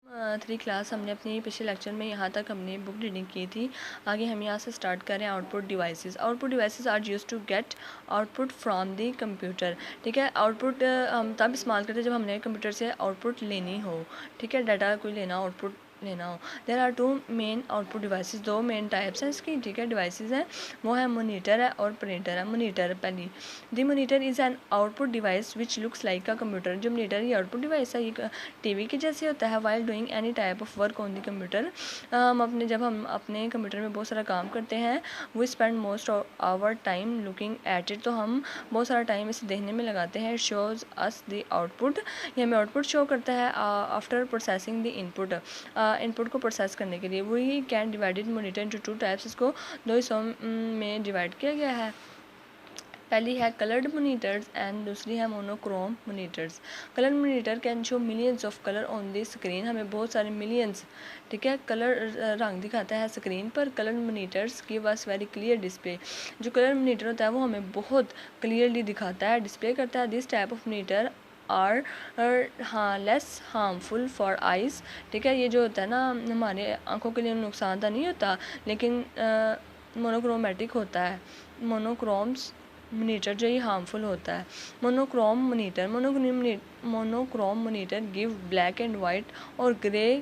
3 class हमने अपनी पिछले लेक्चर में यहाँ तक हमने बुक रीडिंग की थी। आगे हम यहाँ से स्टार्ट करें output devices. Output devices are use to get output from the computer. ठीक है, आउटपुट हम तब इस्तेमाल करते हैं जब हमने कंप्यूटर से आउटपुट लेनी हो। ठीक है, डाटा कोई लेना, आउटपुट लेना हो। There are 2 main output devices, 2 main types हैं इसकी। ठीक है, डिवाइसेस हैं, वो है मोनीटर है और प्रिंटर है। मोनीटर पहली, the monitor is an output device which looks like a computer. जो मोनीटर ये आउटपुट डिवाइस है, ये टीवी के जैसे होता है। While doing any type of work on the computer, जब हम अपने कंप्यूटर में बहुत सारा काम करते हैं, we spend most our time looking at it. तो हम बहुत सारा टाइम इसे देखने में लगाते हैं। शोज़ अस द आउटपुट, ये हमें आउटपुट शो करता है after processing the input. Input को प्रोसेस करने के लिए we can divided monitor into 2 types. इसको 2 हिस्सों में डिवाइड किया गया है। पहली है कलर्ड मोनीटर्स एंड दूसरी है monochrome monitors. Colour monitor can show millions of colour on the screen, हमें बहुत सारे मिलियंस, ठीक है, कलर रंग दिखाता है स्क्रीन पर। कलर मोनीटर्स की बस वेरी क्लियर डिस्प्ले, जो कलर मोनीटर होता है वो हमें बहुत क्लियरली दिखाता है, डिस्प्ले करता है। This type of monitor are less harmful for eyes. ठीक है, ये जो होता है ना, हमारे आँखों के लिए नुकसानदायक नहीं होता, लेकिन मोनोक्रोमेटिक होता है। मोनोक्रोम्स मोनीटर जो ये हार्मफुल होता है। Monochrome monitor give black and white और ग्रे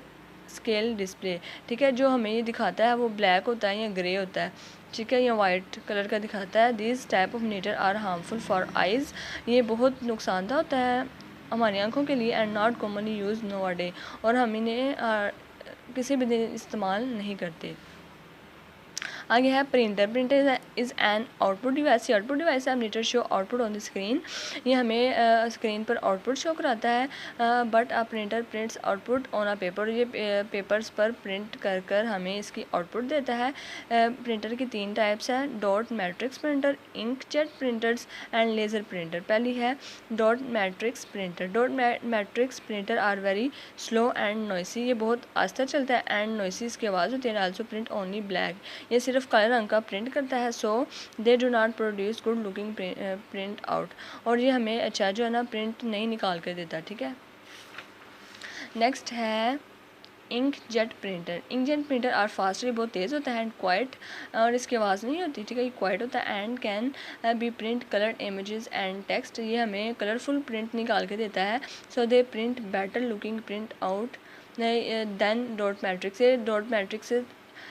स्केल डिस्प्ले। ठीक है, जो हमें ये दिखाता है वो ब्लैक होता है या ग्रे होता है, ठीक है, या वाइट कलर का दिखाता है। This type of monitor are harmful for eyes, ये बहुत नुकसानदायक होता है हमारी आंखों के लिए। And not commonly use nowadays, और हम इन्हें किसी भी दिन इस्तेमाल नहीं करते। आगे है printer. Printer is an output device. Output device है, monitor show output on the screen, ये हमें स्क्रीन पर आउटपुट शो कराता है। But a printer prints output on a paper, ये पेपर्स पर प्रिंट कर कर हमें इसकी आउटपुट देता है। प्रिंटर की 3 टाइप्स हैं, dot matrix printer, inkjet printers and laser printer. पहली है dot matrix printer. Dot matrix printer are very slow and noisy, ये बहुत आस्ते चलता है, एंड नॉइसी इसकी आवाज़ होती है। आल्सो प्रिंट ओनली ब्लैक, ये सिर्फ काले रंग का प्रिंट करता है। So they do not produce good looking print out, और ये हमें अच्छा जो है ना प्रिंट नहीं निकाल कर देता। ठीक है, नेक्स्ट है inkjet printer. Inkjet printer are fast, ये बहुत तेज़ होता है, एंड क्वाइट, और इसकी आवाज़ नहीं होती। ठीक है, ये क्वाइट होता है। And can be print coloured images and text, ये हमें कलरफुल प्रिंट निकाल के देता है। So they print better looking print out than dot matrix, ये डॉट मैट्रिक्स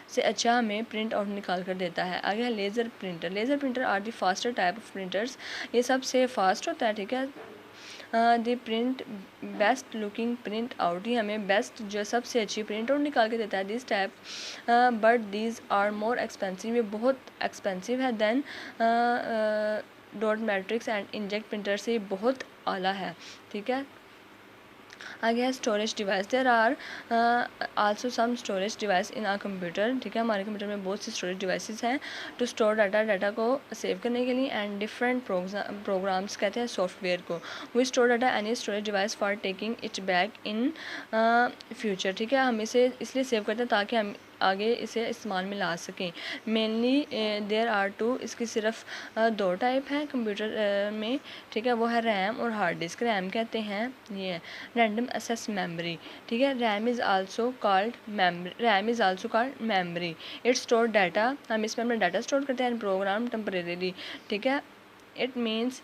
से अच्छा हमें प्रिंट आउट निकाल कर देता है। आगे है laser printer. Laser printer are the faster type of printers, ये सबसे फास्ट होता है। ठीक है, the print best looking print out, ये हमें बेस्ट जो सबसे अच्छी प्रिंट आउट निकाल के देता है। This type but these are more expensive, ये बहुत एक्सपेंसिव है than dot matrix and inkjet printer से बहुत आला है। ठीक है, आगे है storage device. There are also some storage device in our computer. ठीक है, हमारे कंप्यूटर में बहुत सी स्टोरेज डिवाइसेस हैं टू स्टोर डाटा को सेव करने के लिए। एंड डिफरेंट प्रोग्राम्स कहते हैं सॉफ्टवेयर को। We store data any storage device for taking it back in future. ठीक है, हम इसे इसलिए सेव करते हैं ताकि हम आगे इसे इस्तेमाल में ला सकें। मेनली देयर आर 2, इसकी सिर्फ 2 टाइप हैं कंप्यूटर में। ठीक है, वो है रैम और हार्ड डिस्क। रैम कहते हैं ये रैंडम एक्सेस मेमोरी। ठीक है, RAM is also called memory. It store data, हम इसमें अपना डाटा स्टोर करते हैं, प्रोग्राम टेम्परेरी। ठीक है, it means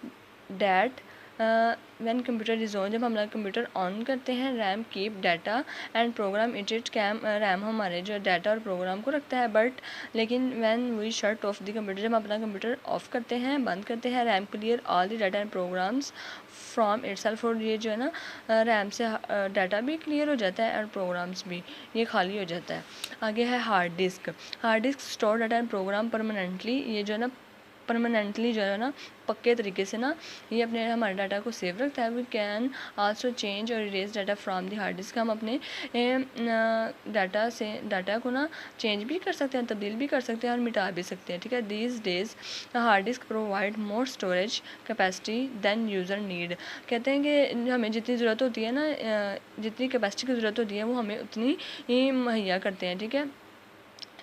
that when computer is on, जब हम कंप्यूटर ऑन करते हैं, RAM keep data and program it came, RAM हमारे जो डाटा और प्रोग्राम को रखता है। बट लेकिन when we shut off the computer, जब हम अपना कंप्यूटर ऑफ करते हैं, बंद करते हैं, RAM clear all the data and programmes from itself, और ये जो है ना रैम से डाटा भी क्लियर हो जाता है और प्रोग्राम्स भी ये खाली हो जाता है। आगे है hard disk. Hard disk store data and program permanently, ये जो है ना परमानेंटली जो है ना पक्के तरीके से ना ये अपने हमारे डाटा को सेव रखता है। वी कैन आल्सो चेंज और erase data from the hard disk, हम अपने डाटा को ना चेंज भी कर सकते हैं, तब्दील भी कर सकते हैं और मिटा भी सकते हैं। ठीक है, these days hard disk provide more storage capacity than user need. कहते हैं कि हमें जितनी ज़रूरत होती है ना, जितनी कैपेसिटी की ज़रूरत होती है वो हमें उतनी ही मुहैया करते हैं। ठीक है,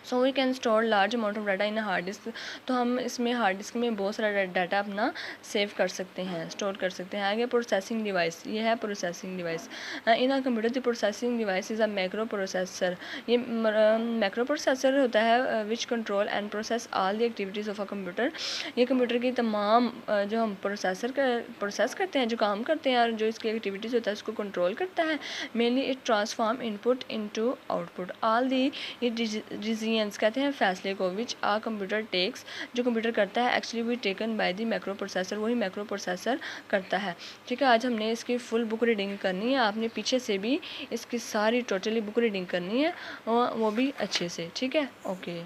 so we can store large amount of data in hard disk. तो हम इसमें हार्ड डिस्क में बहुत सारा डाटा अपना सेव कर सकते हैं, स्टोर कर सकते हैं। आगे प्रोसेसिंग डिवाइस, ये है processing device. In a computer the processing device is a macro processor. ये मैक्रो प्रोसेसर होता है which control and process all the activities of a computer. ये कंप्यूटर की तमाम जो हम प्रोसेस करते हैं, जो काम करते हैं और जो इसकी एक्टिविटीज़ होता है उसको कंट्रोल करता है। Mainly it transform input into output all the decisions, कहते हैं फैसले को, विच आ कंप्यूटर टेक्स, जो कंप्यूटर करता है actually we taken by the macro processor, वही मैक्रो प्रोसेसर करता है। ठीक है, आज हमने इसकी फुल बुक रीडिंग करनी है। आपने पीछे से भी इसकी सारी टोटली बुक रीडिंग करनी है, वो भी अच्छे से। ठीक है, ओके।